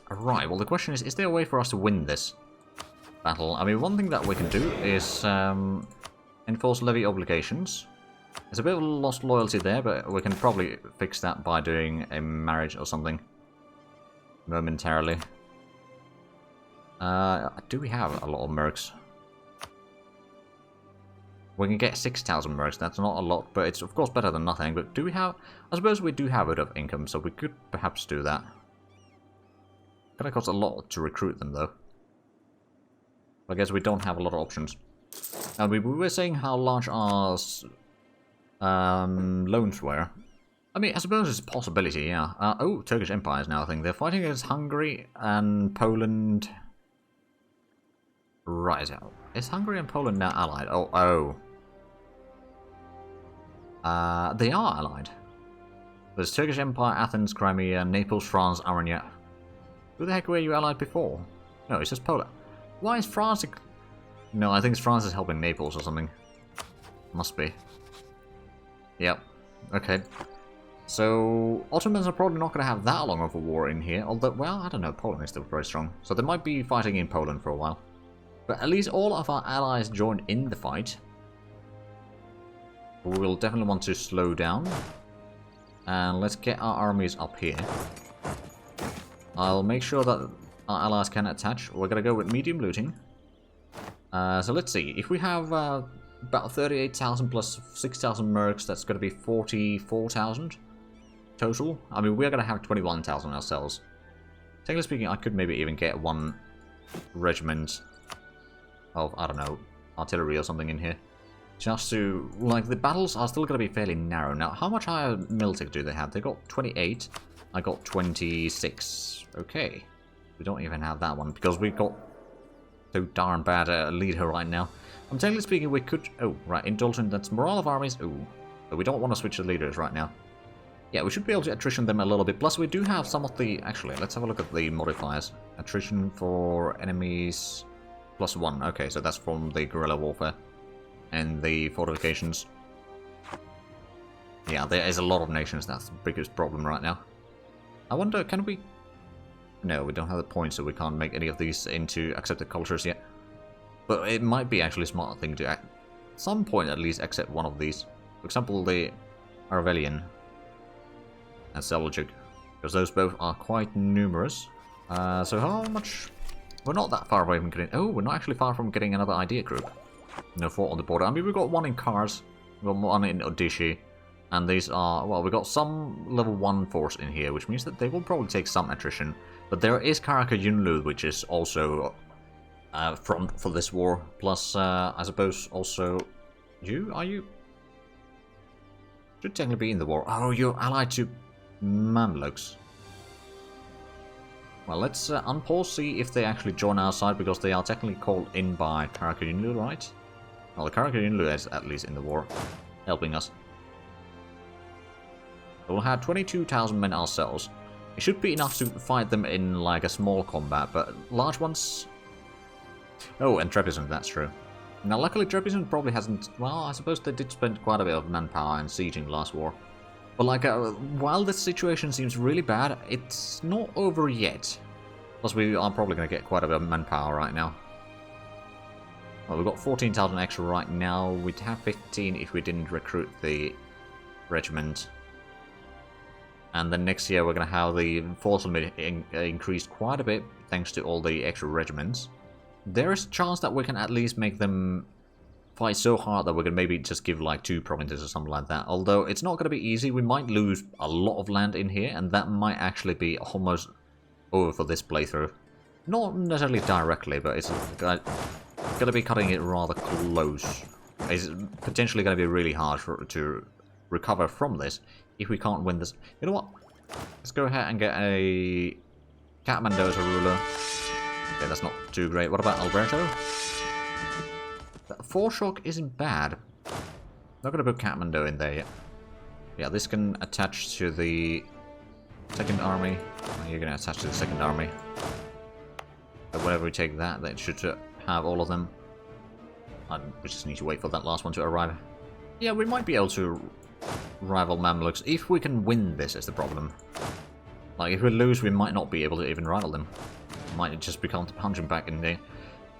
Right, well the question is there a way for us to win this battle? I mean, one thing that we can do is enforce levy obligations. There's a bit of lost loyalty there, but we can probably fix that by doing a marriage or something. Momentarily. Do we have a lot of mercs? We can get 6,000 mercs, that's not a lot, but it's of course better than nothing. But do we have... I suppose we do have a bit of income, so we could perhaps do that. Gonna cost a lot to recruit them, though. I guess we don't have a lot of options. We were saying how large our loans were. I mean, I suppose it's a possibility, yeah. Oh, Turkish Empire is now a thing. They're fighting against Hungary and Poland. Right. Is Hungary and Poland now allied? Oh. They are allied. There's Turkish Empire, Athens, Crimea, Naples, France, Armenia. Who the heck were you allied before? No, it's just Poland. Why is France... No, I think France is helping Naples or something. Must be. Yep. Okay. So, Ottomans are probably not going to have that long of a war in here. Although, well, I don't know, Poland is still very strong. So they might be fighting in Poland for a while. But at least all of our allies joined in the fight. We will definitely want to slow down. And let's get our armies up here. I'll make sure that our allies can attach. We're going to go with medium looting. So let's see. If we have about 38,000 plus 6,000 mercs, that's going to be 44,000 total. I mean, we're going to have 21,000 ourselves. Technically speaking, I could maybe even get one regiment of, I don't know, artillery or something in here. Just to, like, the battles are still going to be fairly narrow. Now, how much higher militech do they have? They got 28. I got 26. Okay. We don't even have that one because we got so darn bad a leader right now. I'm technically speaking, we could... Oh, right, indulgent, that's morale of armies. Ooh, but we don't want to switch the leaders right now. Yeah, we should be able to attrition them a little bit. Plus, we do have some of the... Actually, let's have a look at the modifiers. Attrition for enemies... +1. Okay, so that's from the guerrilla warfare. And the fortifications. Yeah, there is a lot of nations. That's the biggest problem right now. I wonder, can we... No, we don't have the points, so we can't make any of these into accepted cultures yet. But it might be actually a smart thing to, at some point at least, accept one of these. For example, the Arvelian and Seljuk, because those both are quite numerous. So how much... We're not that far away from getting... Oh, we're not actually far from getting another idea group. No, 4 on the border. I mean, we've got one in Kars, we've got one in Odishi, and these are... Well, we've got some level 1 force in here, which means that they will probably take some attrition. But there is Karakayunlu, which is also front for this war. Plus, I suppose also... You? Are you? Should technically be in the war. Oh, you're allied to Mamluks. Well, let's unpause, see if they actually join our side, because they are technically called in by Karakayunlu, right? Well, the Karakayunlu is at least in the war, helping us. So we'll have 22,000 men ourselves. It should be enough to fight them in, like, a small combat, but large ones... Oh, and Trebizond, that's true. Now, luckily, Trebizond probably hasn't... Well, I suppose they did spend quite a bit of manpower in sieging last war. But, like, while this situation seems really bad, it's not over yet. Plus, we are probably going to get quite a bit of manpower right now. Well, we've got 14,000 extra right now. We'd have 15 if we didn't recruit the regiment. And then next year, we're going to have the force limit increased quite a bit, thanks to all the extra regiments. There is a chance that we can at least make them fight so hard that we can maybe just give like 2 provinces or something like that. Although it's not going to be easy. We might lose a lot of land in here, and that might actually be almost over for this playthrough. Not necessarily directly, but it's going to be cutting it rather close. It's potentially going to be really hard to recover from this if we can't win this. You know what? Let's go ahead and get a Kathmandu as a ruler. Okay, that's not too great. What about Alberto? That Foreshock isn't bad. Not going to put Kathmandu in there yet. Yeah, this can attach to the second army. You're going to attach to the second army. But whenever we take that, that should have all of them. We just need to wait for that last one to arrive. Yeah, we might be able to rival Mamluks if we can win this is the problem. Like, if we lose, we might not be able to even rival them. Might just be punching back in there.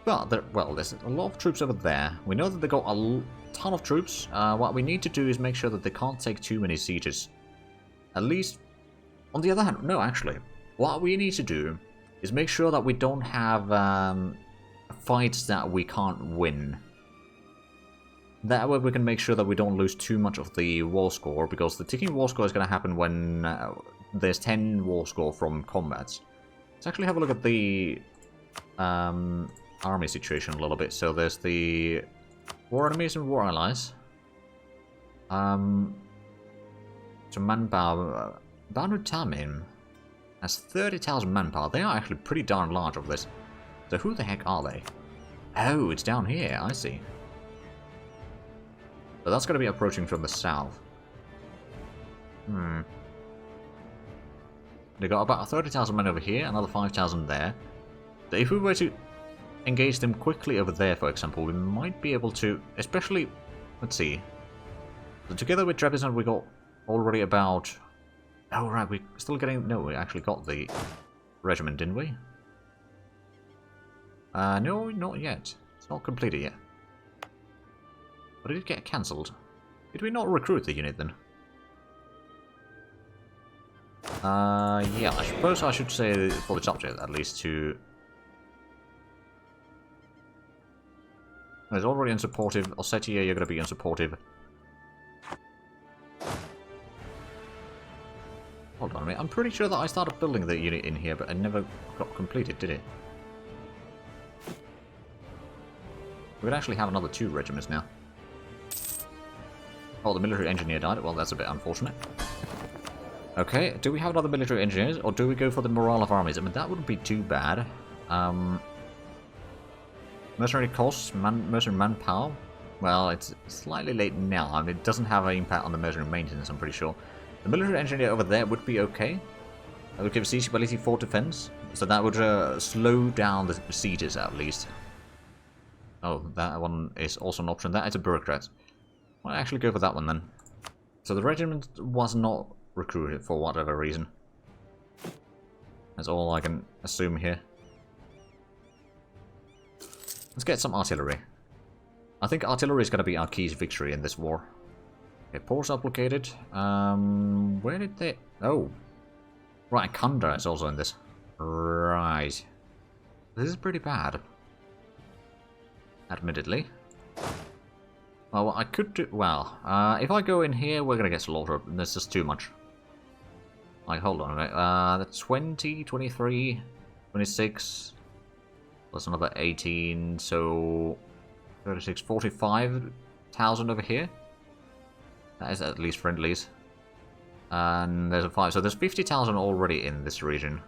But, well, there's a lot of troops over there. We know that they got a ton of troops. What we need to do is make sure that they can't take too many sieges. At least, on the other hand, no, actually. What we need to do is make sure that we don't have fights that we can't win. That way we can make sure that we don't lose too much of the war score, because the ticking war score is going to happen when there's 10 war score from combats. Let's actually have a look at the army situation a little bit. So there's the war enemies and war allies. So manpower, Banu Tamim has 30,000 manpower. They are actually pretty darn large of this. So who the heck are they? Oh, it's down here, I see. But that's going to be approaching from the south. They got about 30,000 men over here, another 5,000 there. So if we were to engage them quickly over there, for example, we might be able to, especially, let's see. So together with Trebizond, we got already about, oh right, we're still getting, no, we actually got the regiment, didn't we? No, not yet. It's not completed yet. But did it get cancelled? Did we not recruit the unit then? Yeah, I suppose I should say for the subject at least to... There's already unsupportive. Ossetia, you're going to be unsupportive. Hold on a minute. I'm pretty sure that I started building the unit in here, but it never got completed, did it? We would actually have another 2 regiments now. Oh, the military engineer died. Well, that's a bit unfortunate. Okay, do we have another military engineer, or do we go for the morale of armies? I mean, that wouldn't be too bad. Mercenary costs, mercenary manpower. Well, it's slightly late now. I mean, it doesn't have an impact on the mercenary maintenance, I'm pretty sure. The military engineer over there would be okay. That would give siege ability for defense, so that would slow down the sieges at least. Oh, that one is also an option. That is a bureaucrat. I'll actually go for that one then. So the regiment was not recruited for whatever reason. That's all I can assume here. Let's get some artillery. I think artillery is going to be our key to victory in this war. Okay, ports are blockaded. Where did they... Oh. Right, Kanda is also in this. Right. This is pretty bad. Admittedly. Well, I could do... Well, if I go in here, we're going to get slaughtered. There's just too much. Like, hold on a minute. The 20, 23, 26... Plus another 18, so... 36, 45,000 over here. That is at least friendlies. And there's a 5, so there's 50,000 already in this region.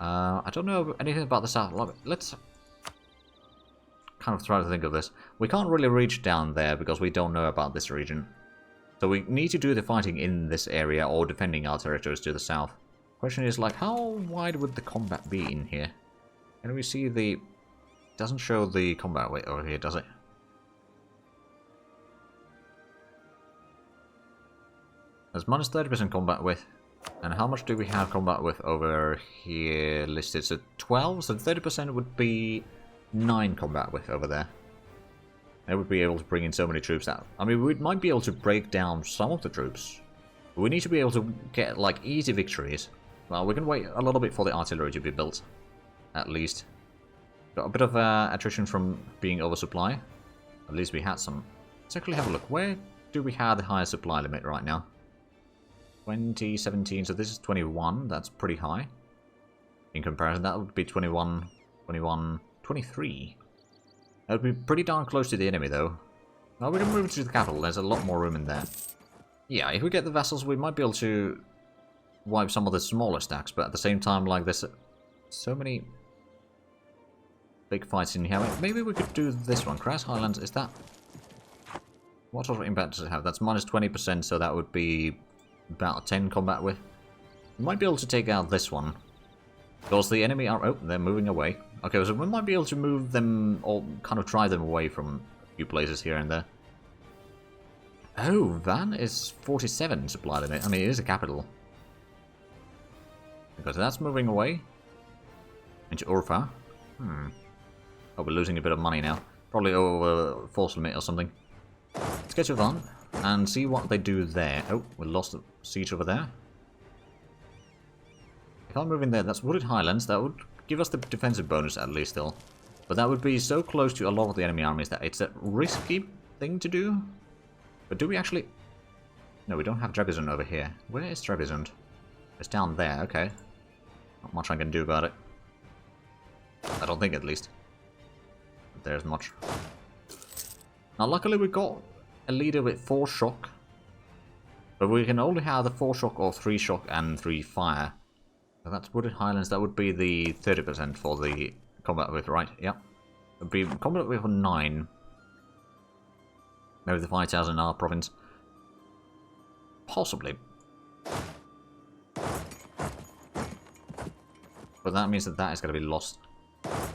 I don't know anything about the south. Let's kind of try to think of this. We can't really reach down there because we don't know about this region. So we need to do the fighting in this area or defending our territories to the south. Question is, like, how wide would the combat be in here? Can we see the... It doesn't show the combat weight over here, does it? There's minus 30% combat width. And how much do we have combat width over here listed? So 12, so 30% would be 9 combat width over there. They would be able to bring in so many troops out. I mean, we might be able to break down some of the troops. But we need to be able to get, like, easy victories. Well, we can wait a little bit for the artillery to be built. At least. Got a bit of attrition from being oversupply. At least we had some. Let's actually have a look. Where do we have the highest supply limit right now? 20, 17, so this is 21. That's pretty high. In comparison, that would be 21, 21, 23. That would be pretty darn close to the enemy, though. Well, we can move to the capital. There's a lot more room in there. Yeah, if we get the vessels, we might be able to wipe some of the smaller stacks, but at the same time, like, there's so many big fights in here. Maybe we could do this one. Crass Highlands, is that... What sort of impact does it have? That's minus 20%, so that would be about 10 combat width. We might be able to take out this one. Because the enemy are... Oh, they're moving away. Okay, so we might be able to move them, or kind of drive them away from a few places here and there. Oh, Van is 47 supply limit. I mean, it is a capital. But that's moving away. Into Urfa. Oh, we're losing a bit of money now. Probably over force limit or something. Let's get to Van and see what they do there. Oh, we lost the siege over there. If I move in there, that's Wooded Highlands. That would give us the defensive bonus at least still. But that would be so close to a lot of the enemy armies that it's a risky thing to do. But do we actually... No, we don't have Trebizond over here. Where is Trebizond? It's down there, okay. Not much I can do about it. I don't think, at least. But there's much. Now, luckily we got a leader with 4 shock. But we can only have the 4 shock or 3 shock and 3 fire. So that's Wooded Highlands. That would be the 30% for the combat with, right? Yep. It would be combat with 9. Maybe the 5,000 in our province. Possibly. But that means that is going to be lost.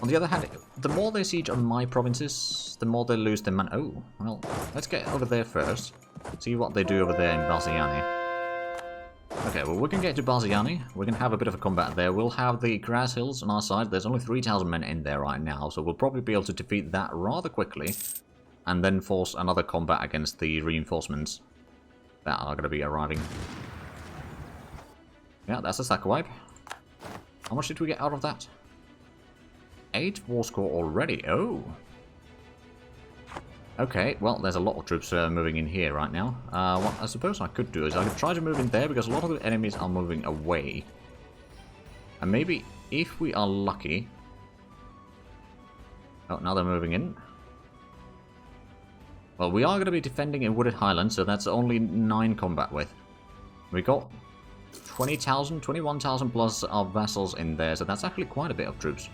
On the other hand, the more they siege on my provinces, the more they lose their man. Oh, well, let's get over there first. See what they do over there in Baziani. Okay, well, we can get to Baziani. We can have a bit of a combat there. We'll have the grass hills on our side. There's only 3,000 men in there right now, so we'll probably be able to defeat that rather quickly. And then force another combat against the reinforcements that are going to be arriving. Yeah, that's a sack wipe. How much did we get out of that? 8 war score already. Oh. Okay, well, there's a lot of troops moving in here right now. What I suppose I could do is I could try to move in there because a lot of the enemies are moving away. And maybe if we are lucky... Oh, now they're moving in. Well, we are going to be defending in Wooded Highlands, so that's only 9 combat with. We got 20,000, 21,000 plus our vassals in there, so that's actually quite a bit of troops.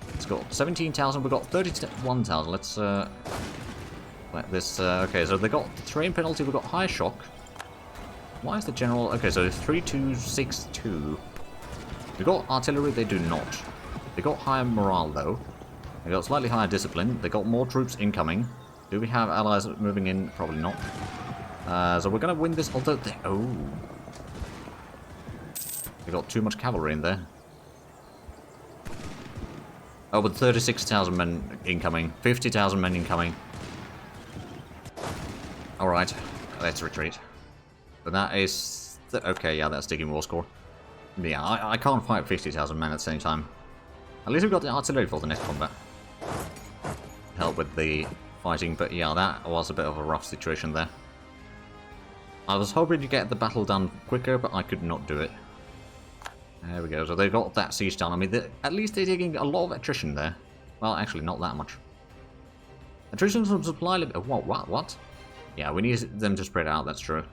Let's go 17,000, we got 31,000, let's let this, okay, so they got the terrain penalty, we got high shock. Why is the general, okay, so 3262. They got artillery, they do not. They got higher morale though. They got slightly higher discipline, they got more troops incoming. Do we have allies moving in? Probably not. So we're gonna win this, although they, oh. They got too much cavalry in there. Oh, but 36,000 men incoming. 50,000 men incoming. Alright, let's retreat. But that is... okay, yeah, that's digging war score. Yeah, I can't fight 50,000 men at the same time. At least we've got the artillery for the next combat. Help with the fighting, but yeah, that was a bit of a rough situation there. I was hoping to get the battle done quicker, but I could not do it. There we go, so they got that siege done. I mean, at least they're taking a lot of attrition there. Well, actually, not that much. Attrition from supply limit. What? Yeah, we need them to spread out, that's true.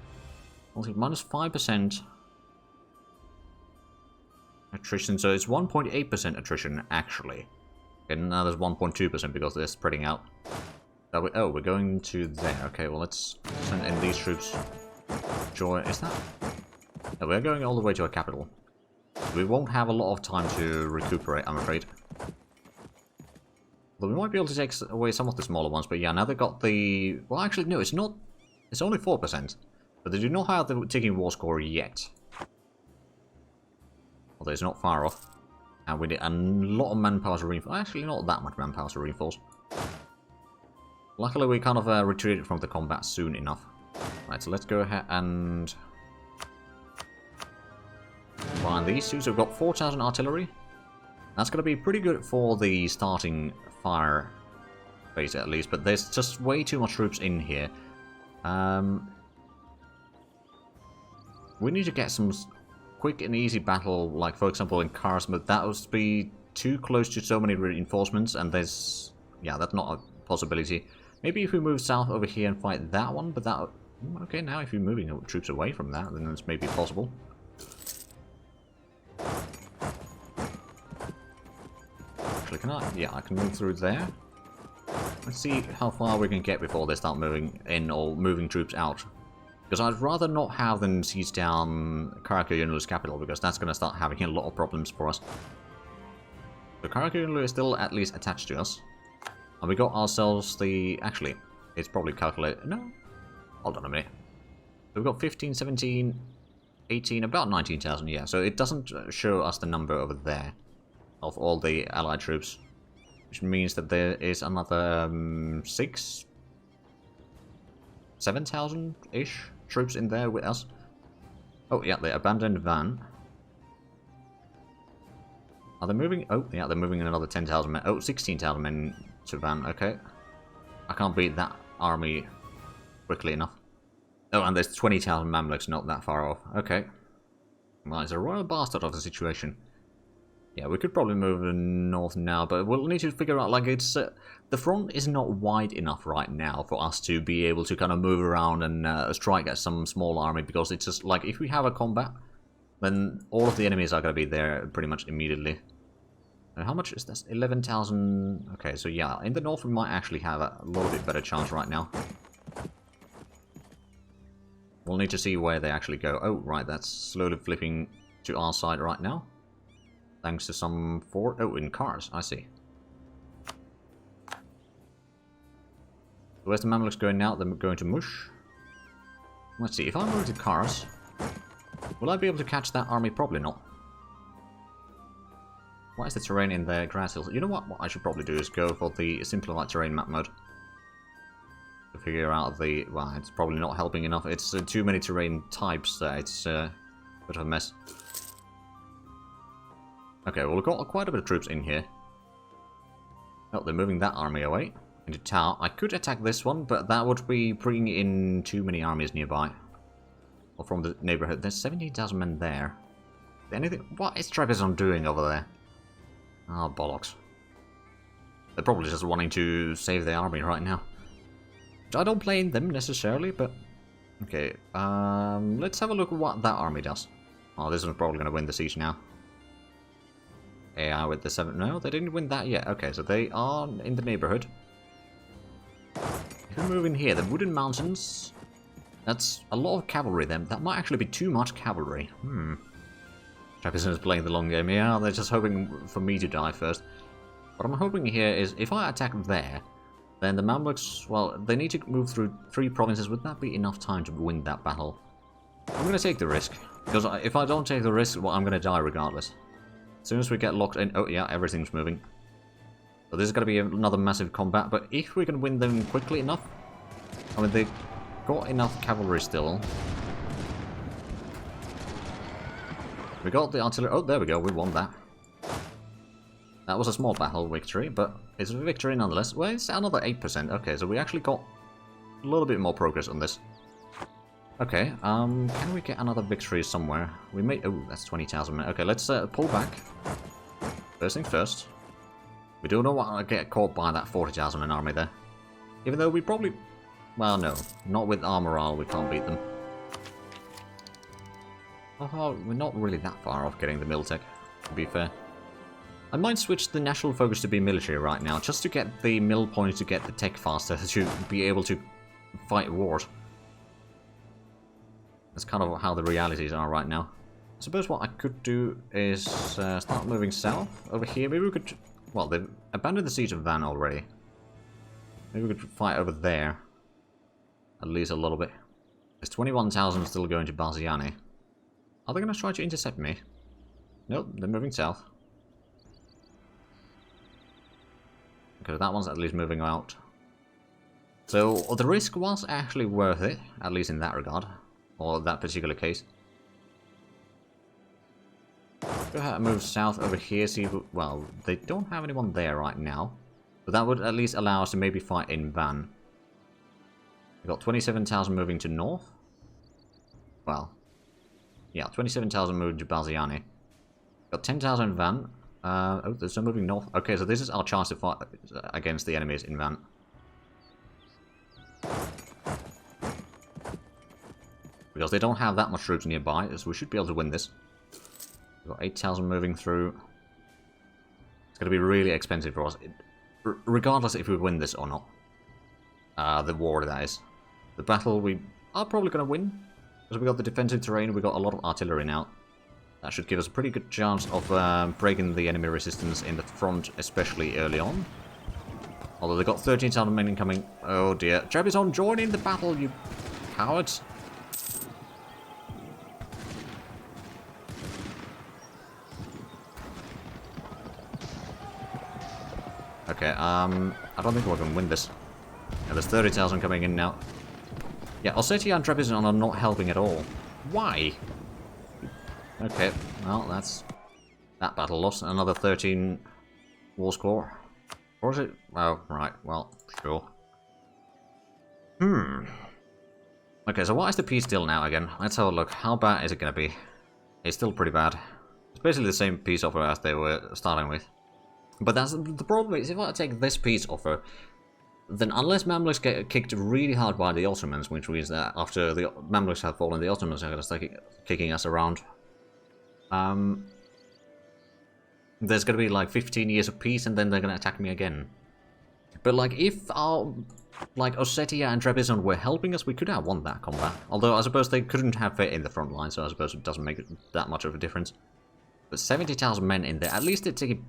Also, minus 5% attrition, so it's 1.8% attrition, actually. And now there's 1.2% because they're spreading out. Oh, we're going to there. Okay, well, let's send in these troops. Joy, is that? No, we're going all the way to our capital. We won't have a lot of time to recuperate, I'm afraid. But we might be able to take away some of the smaller ones, but yeah, now they've got the... Well, actually, no, it's not... It's only 4%. But they do not have the ticking war score yet. Although it's not far off. And we need a lot of manpower to reinforce. Actually, not that much manpower to reinforce. Luckily, we kind of retreated from the combat soon enough. Right, so let's go ahead and... find these two. So we've got 4,000 artillery. That's going to be pretty good for the starting fire phase at least, but there's just way too much troops in here. We need to get some quick and easy battle, like for example in Kars, but that would be too close to so many reinforcements, and there's... yeah, that's not a possibility. Maybe if we move south over here and fight that one, but that... okay, now if you're moving troops away from that, then it's maybe possible. Actually, can I? Yeah, I can move through there. Let's see how far we can get before they start moving in or moving troops out. Because I'd rather not have them siege down Karaköyünlü's capital, because that's going to start having a lot of problems for us. So Karaköyünlü is still at least attached to us. And we got ourselves the... actually, it's probably calculated... no? Hold on a minute. So we've got 15, 17... 18, about 19,000, yeah. So it doesn't show us the number over there of all the allied troops. Which means that there is another 7,000-ish troops in there with us. Oh, yeah, the abandoned van. Are they moving? Oh, yeah, they're moving another 10,000 men. Oh, 16,000 men to van, okay. I can't beat that army quickly enough. Oh, and there's 20,000 Mamluks not that far off. Okay. Well, it's a royal bastard of the situation. Yeah, we could probably move north now, but we'll need to figure out, like, it's... the front is not wide enough right now for us to be able to kind of move around and strike at some small army, because it's just, like, if we have a combat, then all of the enemies are going to be there pretty much immediately. And how much is this? 11,000... Okay, so yeah, in the north we might actually have a little bit better chance right now. We'll need to see where they actually go. Oh, right, that's slowly flipping to our side right now. Thanks to some fort. Oh, in cars, I see. Where's the Mamluks going now? They're going to Mush. Let's see, if I move to cars, will I be able to catch that army? Probably not. Why is the terrain in the grass hills? You know what I should probably do is go for the simplified terrain map mode. To figure out the... Well, it's probably not helping enough. It's too many terrain types that it's a bit of a mess. Okay, well, we've got quite a bit of troops in here. Oh, they're moving that army away into Tau. I could attack this one, but that would be bringing in too many armies nearby. Or from the neighborhood. There's 17,000 men there. Anything? What is Trebizond doing over there? Oh, bollocks. They're probably just wanting to save their army right now. I don't blame them necessarily, but... Okay, let's have a look at what that army does. Oh, this one's probably going to win the siege now. AI with the 7... No, they didn't win that yet. Okay, so they are in the neighborhood. If we move in here, the Wooden Mountains... That's a lot of cavalry then. That might actually be too much cavalry. Trebizond is playing the long game. Yeah, they're just hoping for me to die first. What I'm hoping here is, if I attack there, then the Mamluks, well, they need to move through 3 provinces. Would that be enough time to win that battle? I'm going to take the risk. Because if I don't take the risk, well, I'm going to die regardless. As soon as we get locked in... Oh, yeah, everything's moving. So this is going to be another massive combat. But if we can win them quickly enough... I mean, they've got enough cavalry still. We got the artillery... Oh, there we go. We won that. That was a small battle victory, but it's a victory nonetheless. Well, it's another 8%. Okay, so we actually got a little bit more progress on this. Okay, can we get another victory somewhere? We may... Oh, that's 20,000 men. Okay, let's pull back. First thing first. We do not want to get caught by that 40,000 man army there. Even though we probably... Well, no. Not with our morale, we can't beat them. Oh, we're not really that far off getting the Miltech, to be fair. I might switch the national focus to be military right now, just to get the mill points to get the tech faster, to be able to fight wars. That's kind of how the realities are right now. I suppose what I could do is start moving south over here. Maybe we could... Well, they've abandoned the siege of Van already. Maybe we could fight over there. At least a little bit. There's 21,000 still going to Baziani. Are they going to try to intercept me? Nope, they're moving south. Okay, that one's at least moving out. So, the risk was actually worth it, at least in that regard. Or that particular case. Go ahead and move south over here, see if... Well, they don't have anyone there right now. But that would at least allow us to maybe fight in Van. We've got 27,000 moving to north. Well... Yeah, 27,000 moving to Baziani. Got 10,000 in Van. Oh, there's no moving north. Okay, so this is our chance to fight against the enemies in Van. Because they don't have that much troops nearby, so we should be able to win this. We've got 8,000 moving through. It's going to be really expensive for us, regardless if we win this or not. The war, that is. The battle we are probably going to win. Because we got the defensive terrain, we got a lot of artillery now. That should give us a pretty good chance of breaking the enemy resistance in the front, especially early on. Although they got 13,000 men incoming. Oh dear. Trebizond, join in the battle, you cowards. Okay, I don't think we're gonna win this. Yeah, there's 30,000 coming in now. Yeah, Ossetia and Trebizond are not helping at all. Why? Okay, well, that's that battle lost. Another 13 war score. Or is it? Oh, right, well, sure. Okay, so what is the peace deal now again? Let's have a look. How bad is it gonna be? It's still pretty bad. It's basically the same peace offer as they were starting with. But that's the problem is, if I take this peace offer, then unless Mamluks get kicked really hard by the Ottomans, which means that after the Mamluks have fallen, the Ottomans are going to start kicking us around. There's going to be like 15 years of peace, and then they're going to attack me again. But like, if our Ossetia and Trebizond were helping us, we could have won that combat. Although I suppose they couldn't have fit in the front line, so I suppose it doesn't make that much of a difference. But 70,000 men in there, at least they're taking...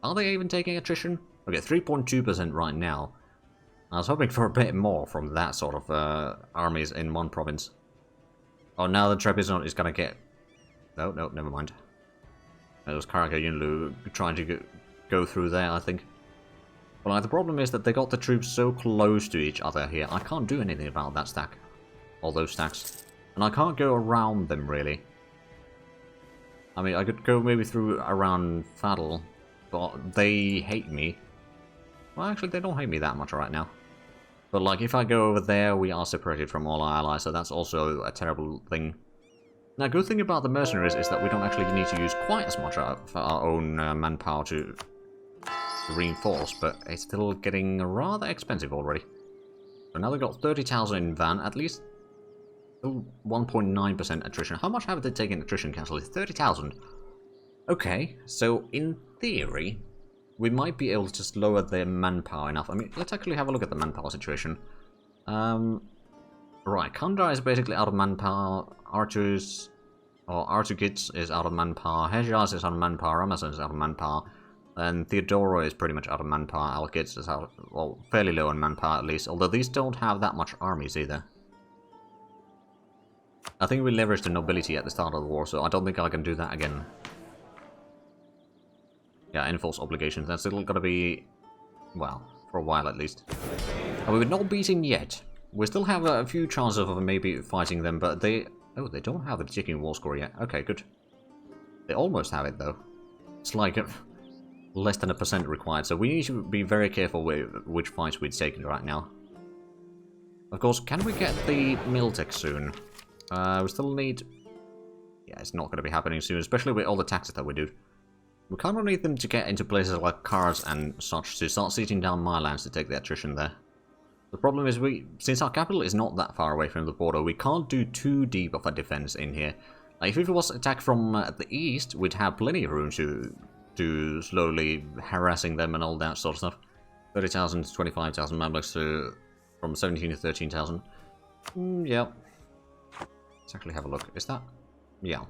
Are they even taking attrition? Okay, 3.2% right now. I was hoping for a bit more from that sort of armies in one province. Oh, now the Trebizond is going to get... No, never mind. It was Karaka Yunlu trying to go through there, I think. But like, the problem is that they got the troops so close to each other here. I can't do anything about that stack. All those stacks. And I can't go around them, really. I mean, I could go maybe through around Fadl, but they hate me. Well, actually, they don't hate me that much right now. But like, if I go over there, we are separated from all our allies, so that's also a terrible thing. Now, good thing about the mercenaries is that we don't actually need to use quite as much of our own manpower to reinforce, but it's still getting rather expensive already. So now they've got 30,000 in van, at least 1.9% attrition. How much have they taken attrition cancel? 30,000. Okay, so in theory, we might be able to just lower their manpower enough. I mean, let's actually have a look at the manpower situation. Right, Kandar is basically out of manpower. Artukits is out of manpower. Hejaz is out of manpower. Ramazan is out of manpower. And Theodoro is pretty much out of manpower. Alkids is out, well, fairly low on manpower at least. Although these don't have that much armies either. I think we leveraged the nobility at the start of the war, so I don't think I can do that again. Yeah, enforce obligations. That's still gonna be, well, for a while at least. And we're not beaten yet. We still have a few chances of maybe fighting them, but they... Oh, they don't have the ticking war score yet. Okay, good. They almost have it, though. It's like less than 1% required, so we need to be very careful with which fights we're taking right now. Of course, can we get the Miltech soon? We still need... Yeah, it's not going to be happening soon, especially with all the taxes that we do. We kind of need them to get into places like Kars and such to start sieging down my lands to take the attrition there. The problem is, since our capital is not that far away from the border, we can't do too deep of a defense in here. Like, if it was attacked from the east, we'd have plenty of room to slowly harassing them and all that sort of stuff. 30,000 to 25,000 Mamluks to from 17 to 13,000. Yeah. Let's actually have a look. Is that? Yeah.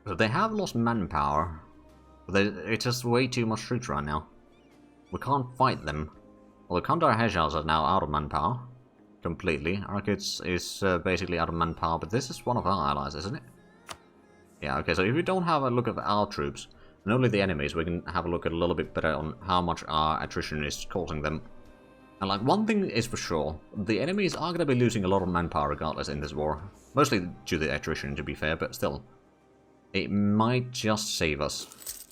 So they have lost manpower, but it's just way too much troops right now. We can't fight them. Although Kandar Hejaz are now out of manpower. Completely. Arkids is basically out of manpower, but this is one of our allies, isn't it? Yeah, okay, so if we don't have a look at our troops, and only the enemies, we can have a look at a little bit better on how much our attrition is causing them. And like, one thing is for sure, the enemies are going to be losing a lot of manpower regardless in this war. Mostly due to the attrition, to be fair, but still. It might just save us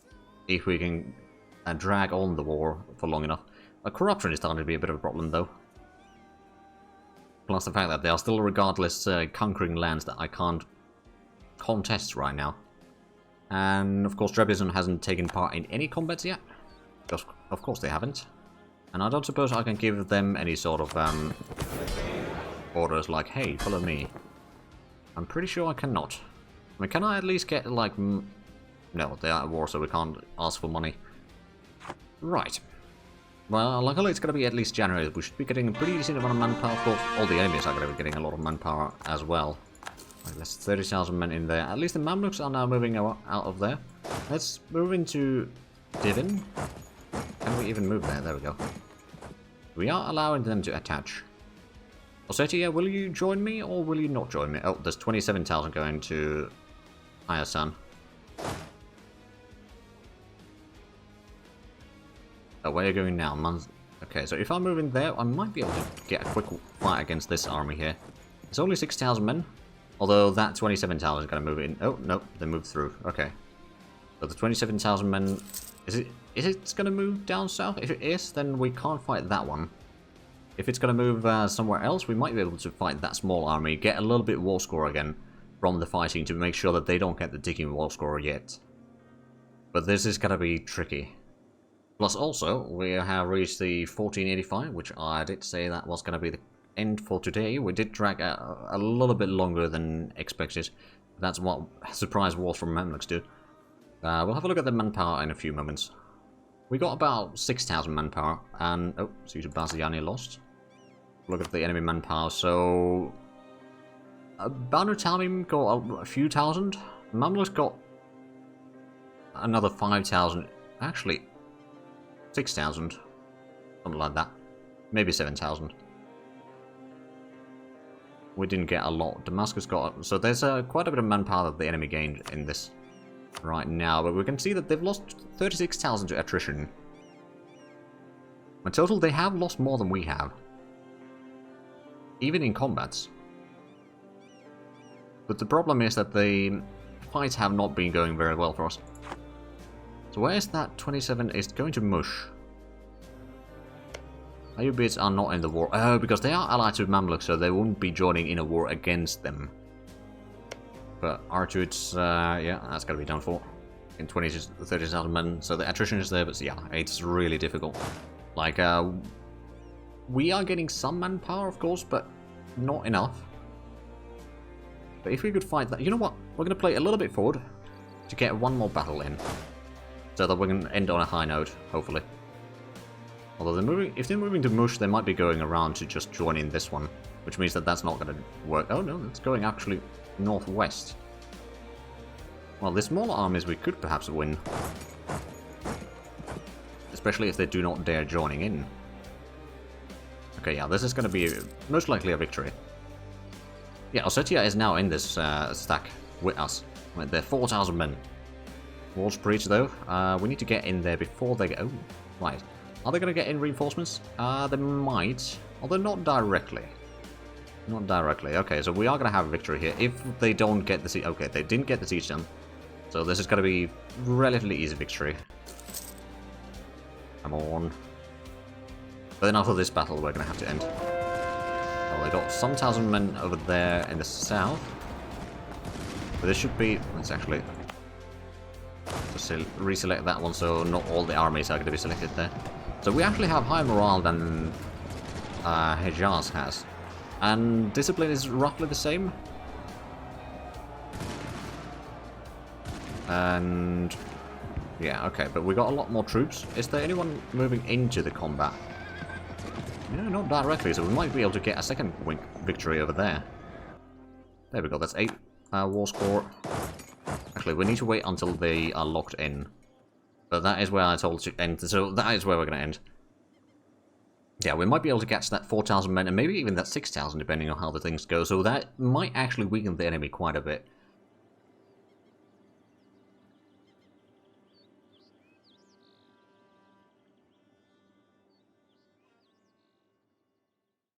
if we can drag on the war for long enough. Corruption is starting to be a bit of a problem, though. Plus the fact that they are still, regardless, conquering lands that I can't contest right now. And, of course, Trebizond hasn't taken part in any combats yet. Because, of course, they haven't. And I don't suppose I can give them any sort of orders like, hey, follow me. I'm pretty sure I cannot. I mean, can I at least get, like... No, they are at war, so we can't ask for money. Right. Well, luckily it's going to be at least January. We should be getting a pretty decent amount of manpower. Of course, all the enemies are going to be getting a lot of manpower as well. Right, that's 30,000 men in there. At least the Mamluks are now moving out of there. Let's move into Divin. Can we even move there? There we go. We are allowing them to attach. Ossetia, will you join me or will you not join me? Oh, there's 27,000 going to Ayasan. So where are you going now? Okay, so if I move in there, I might be able to get a quick fight against this army here. It's only 6,000 men, although that 27,000 is going to move in. Oh, no, they moved through. Okay. So the 27,000 men, is it going to move down south? If it is, then we can't fight that one. If it's going to move somewhere else, we might be able to fight that small army, get a little bit war score again from the fighting to make sure that they don't get the digging war score yet. But this is going to be tricky. Plus also, we have reached the 1485, which I did say that was going to be the end for today. We did drag a little bit longer than expected. That's what surprise wars from Mamluks do. We'll have a look at the manpower in a few moments. We got about 6,000 manpower, and oh, Caesar Baziani lost. Look at the enemy manpower. So Banu Tamim got a few thousand. Mamluks got another 5,000. Actually, 6,000, something like that. Maybe 7,000. We didn't get a lot. Damascus got... So there's quite a bit of manpower that the enemy gained in this right now. But we can see that they've lost 36,000 to attrition. In total, they have lost more than we have. Even in combats. But the problem is that the fights have not been going very well for us. So where is that 27 is going to mush? Ayyubids are not in the war. Oh, because they are allied to Mamluk, so they won't be joining in a war against them. But Artuits, yeah, that's gotta be done for. In 20 to 30,000 men, so the attrition is there, but yeah, it's really difficult. Like, we are getting some manpower, of course, but not enough. But if we could fight that, you know what? We're gonna play a little bit forward to get one more battle in. So that we can end on a high note, hopefully. Although if they're moving to Mush, they might be going around to just join in this one. Which means that that's not going to work. Oh no, it's going actually northwest. Well, the smaller armies we could perhaps win. Especially if they do not dare joining in. Okay, yeah, this is going to be most likely a victory. Yeah, Ossetia is now in this stack with us. They're 4,000 men. Walls breach though. We need to get in there before they get... Oh, right. Are they going to get in reinforcements? They might. Although not directly. Not directly. Okay, so we are going to have a victory here. If they don't get the siege... Okay, they didn't get the siege done. So this is going to be relatively easy victory. Come on. But then after this battle, we're going to have to end. Well, they got some thousand men over there in the south. But this should be... Let's actually... Just reselect that one so not all the armies are going to be selected there. So we actually have higher morale than Hejaz has. And discipline is roughly the same. And... Yeah, okay, but we got a lot more troops. Is there anyone moving into the combat? No, not directly, so we might be able to get a second victory over there. There we go, that's 8 war score. Actually, we need to wait until they are locked in. But that is where I told to end, so that is where we're going to end. Yeah, we might be able to catch that 4,000 men, and maybe even that 6,000, depending on how the things go. So that might actually weaken the enemy quite a bit.